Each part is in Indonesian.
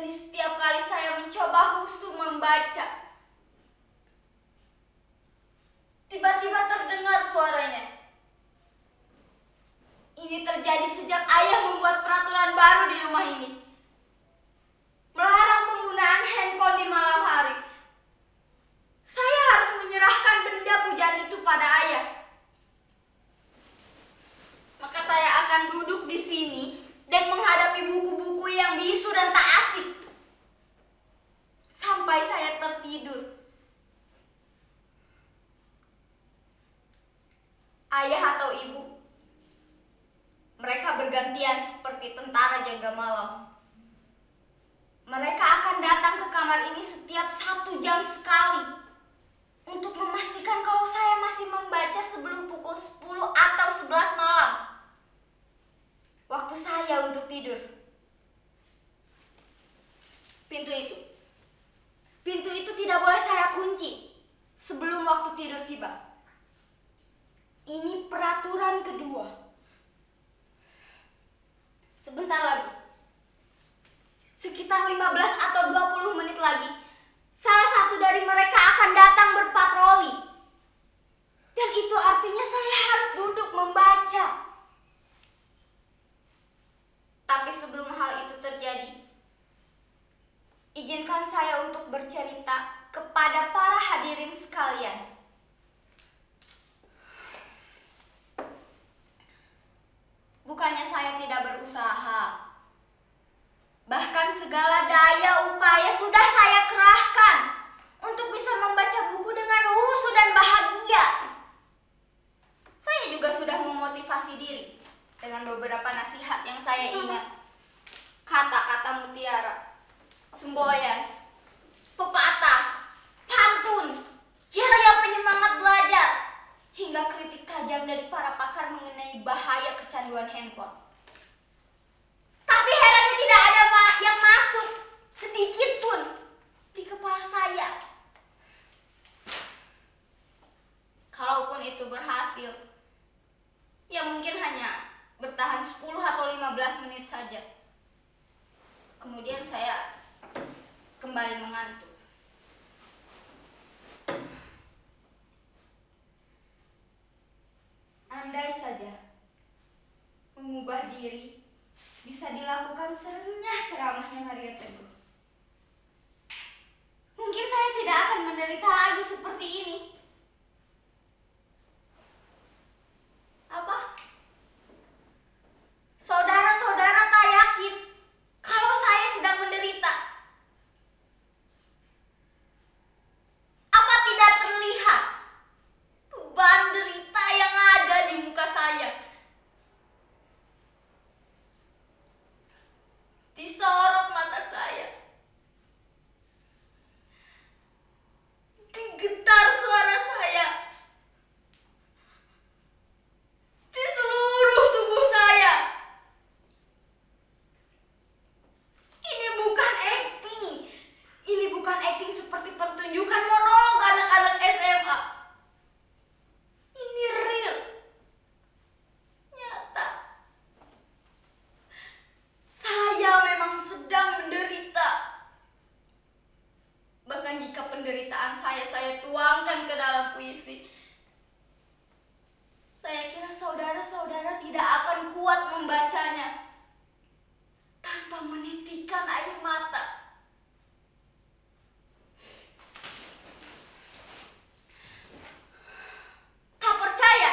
Jadi setiap kali saya mencoba khusyuk membaca, tiba-tiba terdengar suaranya. Ini terjadi sejak ayah membuat peraturan baru di rumah ini, melarang penggunaan handphone di malam hari. Saya harus menyerahkan benda pujaan itu pada ayah. Maka saya akan duduk di sini dan menghadapi buku-buku yang bisu dan tak asik sampai saya tertidur. Ayah atau ibu, mereka bergantian seperti tentara jaga malam. Mereka akan datang ke kamar ini setiap 1 jam sekali untuk memastikan kalau saya masih membaca sebelum pukul 10 atau 11 malam, waktu saya untuk tidur. Pintu itu tidak boleh saya kunci sebelum waktu tidur tiba. Ini peraturan kedua. Sebentar lagi, sekitar 15 atau 20 menit lagi, salah satu dari mereka akan datang berpatroli. Dan itu artinya saya harus duduk membaca. Tapi sebelum hal itu terjadi, izinkan saya untuk bercerita kepada para hadirin sekalian. Bukannya saya tidak berusaha. Bahkan segala daya upaya sudah saya kerahkan untuk bisa membaca buku dengan husu dan bahagia. Saya juga sudah memotivasi diri dengan beberapa nasihat yang saya ingat. Kata-kata mutiara, semboyan, pepatah, pantun, yel-yel penyemangat belajar, hingga kritik tajam dari para pakar mengenai bahaya kecanduan handphone. Tapi herannya tidak ada yang masuk sedikit pun di kepala saya. Kalaupun itu berhasil, ya mungkin hanya bertahan 10 atau 15 menit saja. Kemudian saya kembali mengantuk. Andai saja mengubah diri bisa dilakukan serenyah ceramahnya Maria Teguh, mungkin saya tidak akan menderita lagi seperti ini. Apa? Saudara-saudara tak yakin kalau saya sedang menderita? Apa tidak terlihat beban derita yang ada di muka saya? Disorot mata saya, digetar suara saya, di seluruh tubuh saya. Ini bukan acting. Ini bukan acting seperti pertunjukan monolog anak-anak SMA. Ini real, nyata. Saya memang sedang menderita. Bahkan jika penderitaan saya tuangkan ke dalam puisi, saya kira saudara-saudara tidak akan kuat membacanya tanpa menitikan air mata. Tak percaya?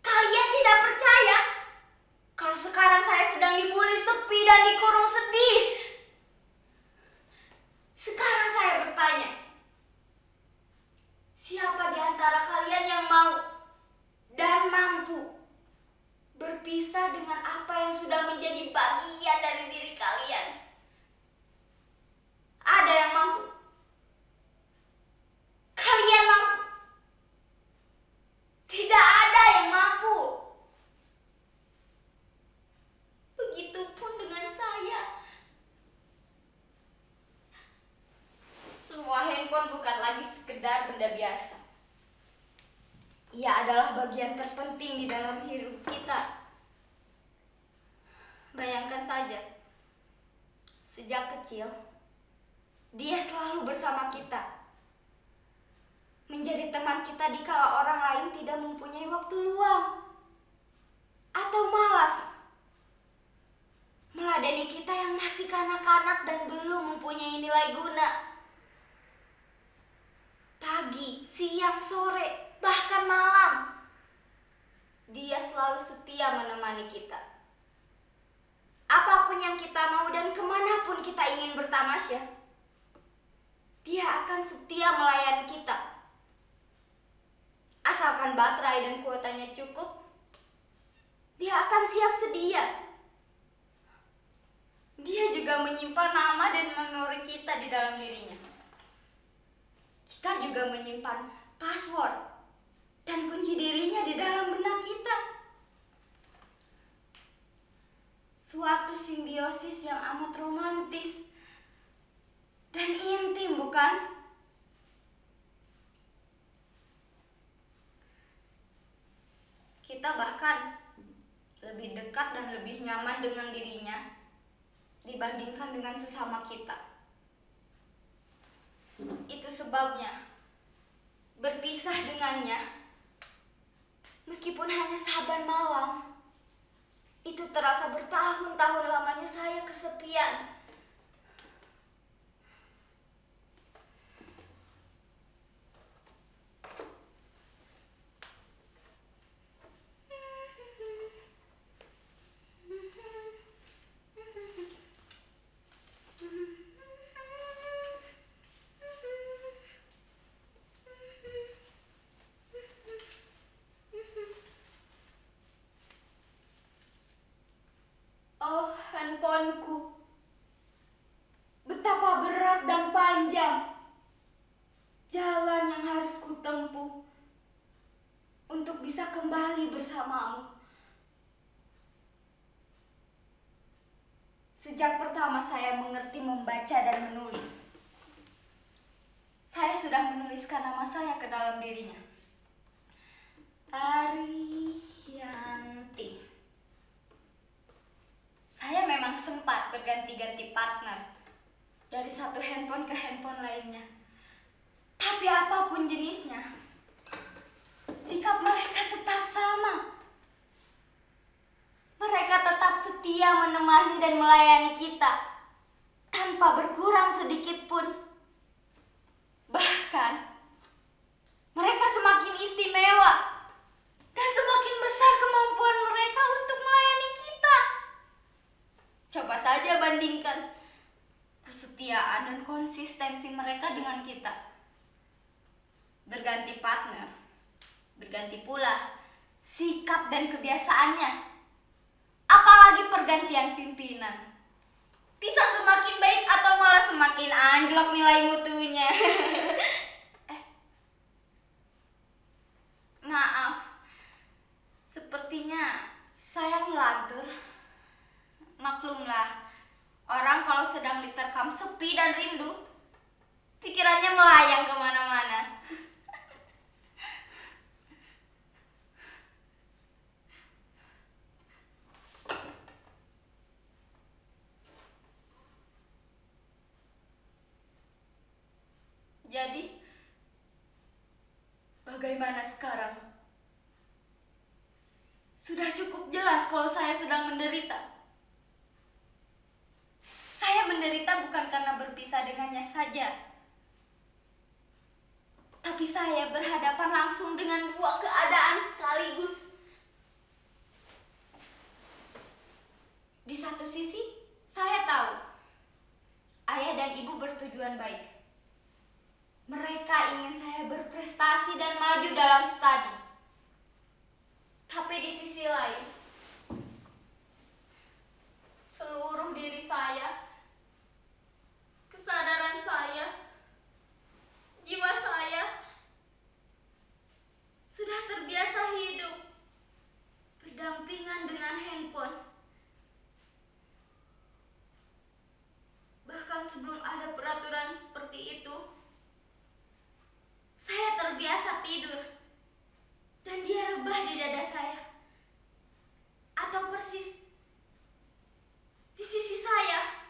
Kalian tidak percaya kalau sekarang saya sedang dibully, sepi, dan dikurung sedih? Sekarang saya bertanya, siapa di antara kalian yang mau dan mampu berpisah dengan apa yang sudah menjadi bagian dari diri kalian? Ada yang mampu? Kalian mampu? Tidak ada yang mampu. Begitupun dengan saya. Semua handphone bukan lagi sekedar benda biasa. Ia adalah bagian terpenting di dalam hidup kita. Bayangkan saja, Sejak kecil, dia selalu bersama kita. Menjadi teman kita dikala orang lain tidak mempunyai waktu luang atau malas meladeni kita yang masih kanak-kanak dan belum mempunyai nilai guna. Pagi, siang, sore, bahkan malam, dia selalu setia menemani kita. Apapun yang kita mau dan kemanapun kita ingin bertamasya, dia akan setia melayani kita. Asalkan baterai dan kuotanya cukup, dia akan siap sedia. Dia juga menyimpan nama dan memori kita di dalam dirinya. Kita juga menyimpan password dan kunci dirinya di dalam benak kita. Suatu simbiosis yang amat romantis dan intim, bukan? Kita bahkan lebih dekat dan lebih nyaman dengan dirinya dibandingkan dengan sesama kita. Itu sebabnya berpisah dengannya, meskipun hanya saban malam, itu terasa bertahun-tahun lamanya saya kesepian. Oh, handphoneku, betapa berat dan panjang jalan yang harus kutempuh untuk bisa kembali bersamamu. Sejak pertama saya mengerti membaca dan menulis, saya sudah menuliskan nama saya ke dalam dirinya. Ariyanti. Saya memang sempat berganti-ganti partner dari satu handphone ke handphone lainnya. Tapi apapun jenisnya, sikap mereka tetap sama. Mereka tetap setia menemani dan melayani kita tanpa berkurang sedikit pun. Bahkan, mereka semakin istimewa dan semakin besar kemampuan mereka untuk melayani kita. Coba saja bandingkan kesetiaan dan konsistensi mereka dengan kita. Berganti partner, berganti pula sikap dan kebiasaannya. Apalagi pergantian pimpinan. Bisa semakin baik atau malah semakin anjlok nilai mutunya. Maaf, sepertinya saya ngelantur. Maklumlah, orang kalau sedang diterkam sepi dan rindu, pikirannya melayang kemana-mana. Jadi, bagaimana sekarang? Sudah cukup jelas kalau saya sedang menderita. Saya menderita bukan karena berpisah dengannya saja, tapi saya berhadapan langsung dengan dua keadaan sekaligus. Di satu sisi, saya tahu ayah dan ibu bertujuan baik. Mereka ingin saya berprestasi dan maju dalam studi. Tapi di sisi lain, seluruh diri saya, kesadaran saya, jiwa saya sudah terbiasa hidup berdampingan dengan handphone. Bahkan sebelum ada peraturan seperti itu, saya terbiasa tidur dan dia rebah di dada saya. Atau persis di sisi saya,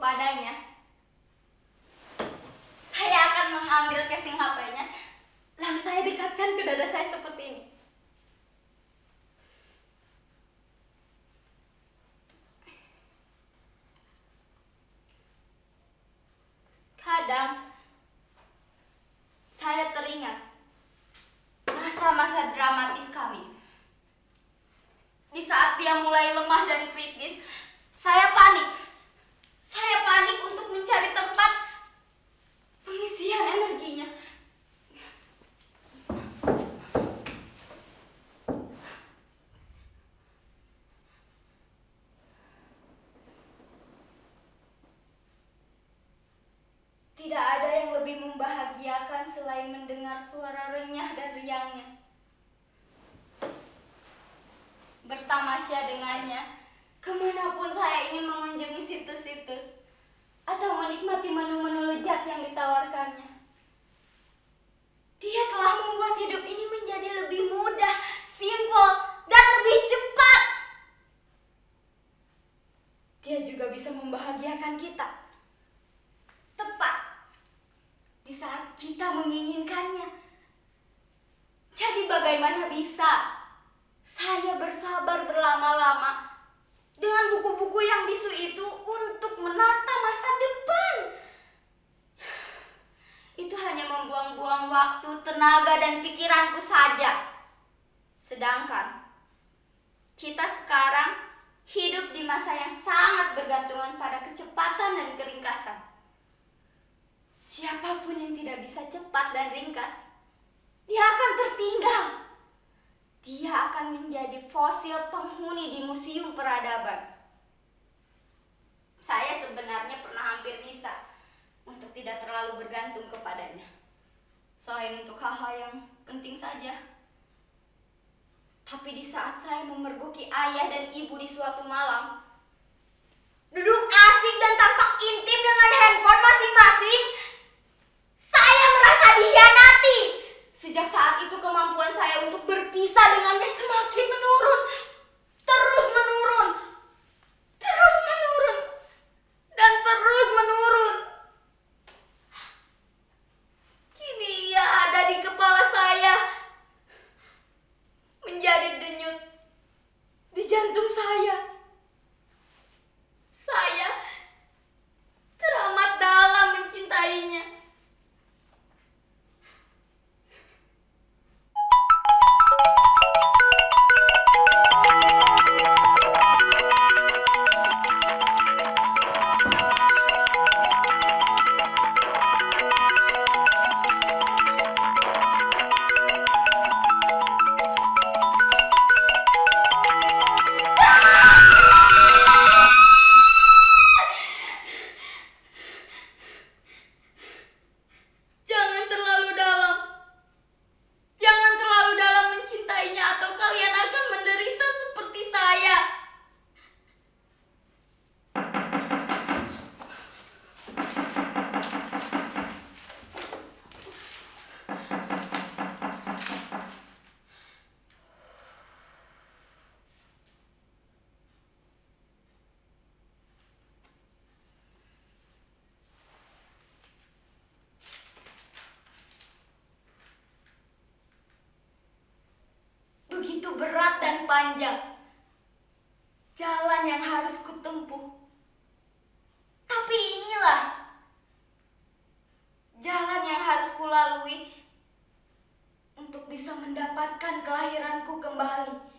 kepadanya, saya akan mengambil casing HP-nya, lalu saya dekatkan ke dada saya seperti ini. Kadang saya teringat masa-masa dramatis kami. Di saat dia mulai lemah dan kritis, saya panik. Saya panik untuk mencari tempat pengisian energinya. Tidak ada yang lebih membahagiakan selain mendengar suara renyah dan riangnya. Bertamasya dengannya, kemanapun saya ingin mengunjungi situs-situs atau menikmati menu-menu lezat yang ditawarkannya. Dia telah membuat hidup ini menjadi lebih mudah, simpel, dan lebih cepat. Dia juga bisa membahagiakan kita, tepat di saat kita menginginkannya. Jadi bagaimana bisa saya bersabar berlama-lama dengan buku-buku yang bisu itu untuk menata masa depan? Itu hanya membuang-buang waktu, tenaga, dan pikiranku saja. Sedangkan kita sekarang hidup di masa yang sangat bergantungan pada kecepatan dan keringkasan. Siapapun yang tidak bisa cepat dan ringkas, dia akan tertinggal. Dia akan menjadi fosil penghuni di museum peradaban. Saya sebenarnya pernah hampir bisa untuk tidak terlalu bergantung kepadanya, selain untuk hal-hal yang penting saja. Tapi di saat saya memergoki ayah dan ibu di suatu malam, duduk asik dan tampak intim dengan handphone masing-masing, saya merasa dikhianati. Sejak saat itu kemampuan saya untuk berpisah dengannya semakin menurun, terus menurun, terus menurun, dan terus menurun. Kini ia ada di kepala saya, menjadi denyut di jantung saya. Saya teramat dalam mencintainya. Begitu berat dan panjang jalan yang harus kutempuh. Tapi inilah jalan yang harus kulalui untuk bisa mendapatkan kelahiranku kembali.